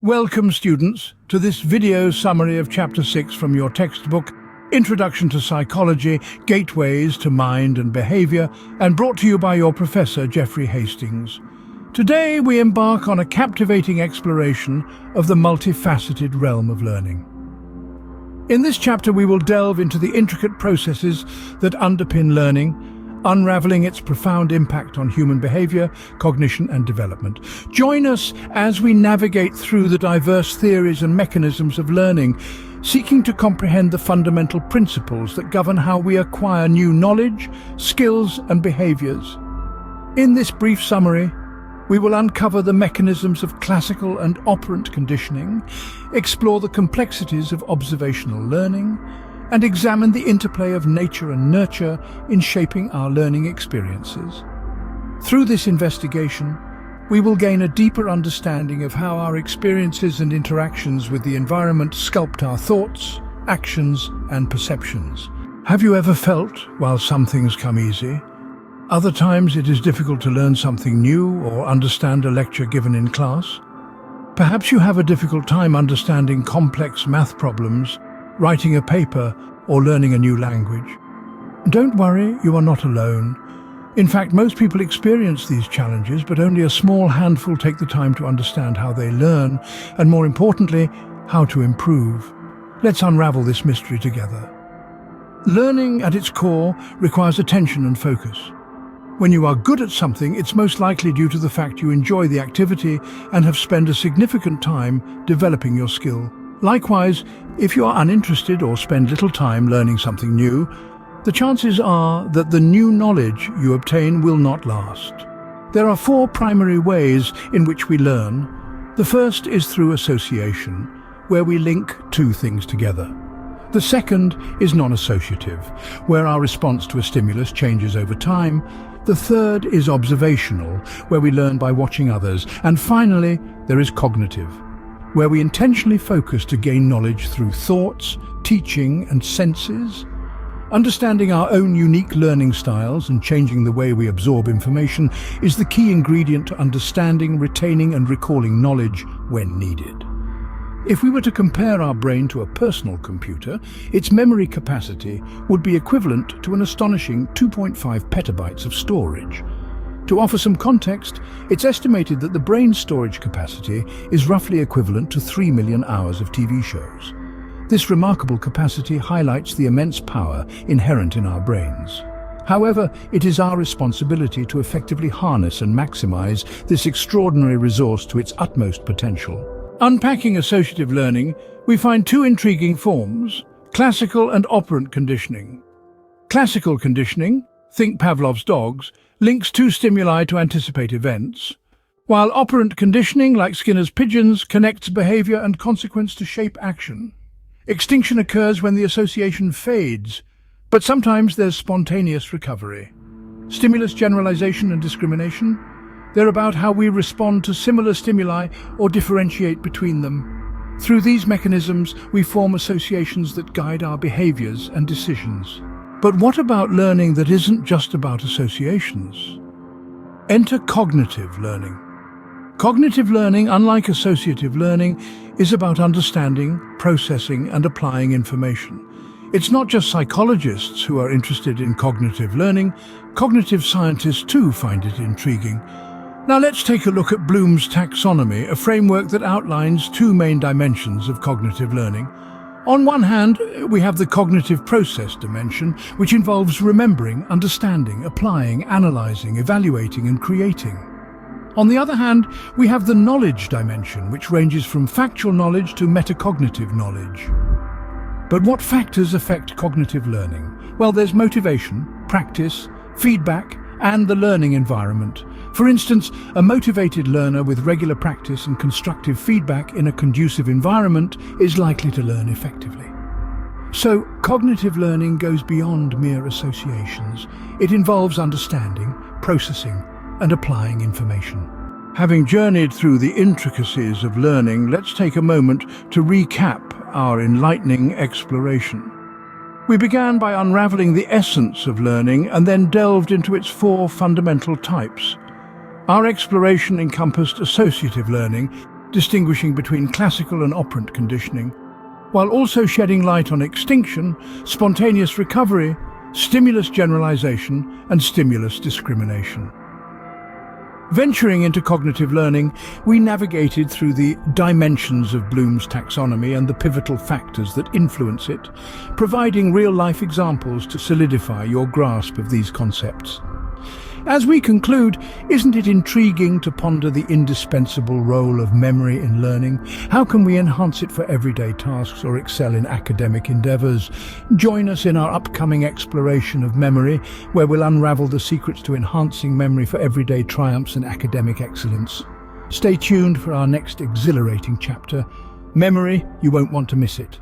Welcome, students, to this video summary of Chapter 6 from your textbook, Introduction to Psychology, Gateways to Mind and Behavior, and brought to you by your professor, Jeffrey Hastings. Today, we embark on a captivating exploration of the multifaceted realm of learning. In this chapter, we will delve into the intricate processes that underpin learning, unraveling its profound impact on human behavior, cognition, and development. Join us as we navigate through the diverse theories and mechanisms of learning, seeking to comprehend the fundamental principles that govern how we acquire new knowledge, skills, and behaviors. In this brief summary, we will uncover the mechanisms of classical and operant conditioning, explore the complexities of observational learning, and examine the interplay of nature and nurture in shaping our learning experiences. Through this investigation, we will gain a deeper understanding of how our experiences and interactions with the environment sculpt our thoughts, actions, and perceptions. Have you ever felt, while some things come easy, other times it is difficult to learn something new or understand a lecture given in class? Perhaps you have a difficult time understanding complex math problems, writing a paper, or learning a new language. Don't worry, you are not alone. In fact, most people experience these challenges, but only a small handful take the time to understand how they learn, and more importantly, how to improve. Let's unravel this mystery together. Learning at its core requires attention and focus. When you are good at something, it's most likely due to the fact you enjoy the activity and have spent a significant time developing your skill. Likewise, if you are uninterested or spend little time learning something new, the chances are that the new knowledge you obtain will not last. There are four primary ways in which we learn. The first is through association, where we link two things together. The second is non-associative, where our response to a stimulus changes over time. The third is observational, where we learn by watching others. And finally, there is cognitive, where we intentionally focus to gain knowledge through thoughts, teaching, and senses. Understanding our own unique learning styles and changing the way we absorb information is the key ingredient to understanding, retaining, and recalling knowledge when needed. If we were to compare our brain to a personal computer, its memory capacity would be equivalent to an astonishing 2.5 petabytes of storage. To offer some context, it's estimated that the brain's storage capacity is roughly equivalent to 3 million hours of TV shows. This remarkable capacity highlights the immense power inherent in our brains. However, it is our responsibility to effectively harness and maximize this extraordinary resource to its utmost potential. Unpacking associative learning, we find two intriguing forms: classical and operant conditioning. Classical conditioning, think Pavlov's dogs, links two stimuli to anticipate events, while operant conditioning, like Skinner's pigeons, connects behavior and consequence to shape action. Extinction occurs when the association fades, but sometimes there's spontaneous recovery. Stimulus generalization and discrimination, they're about how we respond to similar stimuli or differentiate between them. Through these mechanisms, we form associations that guide our behaviors and decisions. But what about learning that isn't just about associations? Enter cognitive learning. Cognitive learning, unlike associative learning, is about understanding, processing, and applying information. It's not just psychologists who are interested in cognitive learning. Cognitive scientists too find it intriguing. Now let's take a look at Bloom's taxonomy, a framework that outlines two main dimensions of cognitive learning. On one hand, we have the cognitive process dimension, which involves remembering, understanding, applying, analyzing, evaluating, and creating. On the other hand, we have the knowledge dimension, which ranges from factual knowledge to metacognitive knowledge. But what factors affect cognitive learning? Well, there's motivation, practice, feedback, and the learning environment. For instance, a motivated learner with regular practice and constructive feedback in a conducive environment is likely to learn effectively. So, cognitive learning goes beyond mere associations. It involves understanding, processing, and applying information. Having journeyed through the intricacies of learning, let's take a moment to recap our enlightening exploration. We began by unraveling the essence of learning and then delved into its four fundamental types. Our exploration encompassed associative learning, distinguishing between classical and operant conditioning, while also shedding light on extinction, spontaneous recovery, stimulus generalization, and stimulus discrimination. Venturing into cognitive learning, we navigated through the dimensions of Bloom's taxonomy and the pivotal factors that influence it, providing real-life examples to solidify your grasp of these concepts. As we conclude, isn't it intriguing to ponder the indispensable role of memory in learning? How can we enhance it for everyday tasks or excel in academic endeavors? Join us in our upcoming exploration of memory, where we'll unravel the secrets to enhancing memory for everyday triumphs and academic excellence. Stay tuned for our next exhilarating chapter. Memory, you won't want to miss it.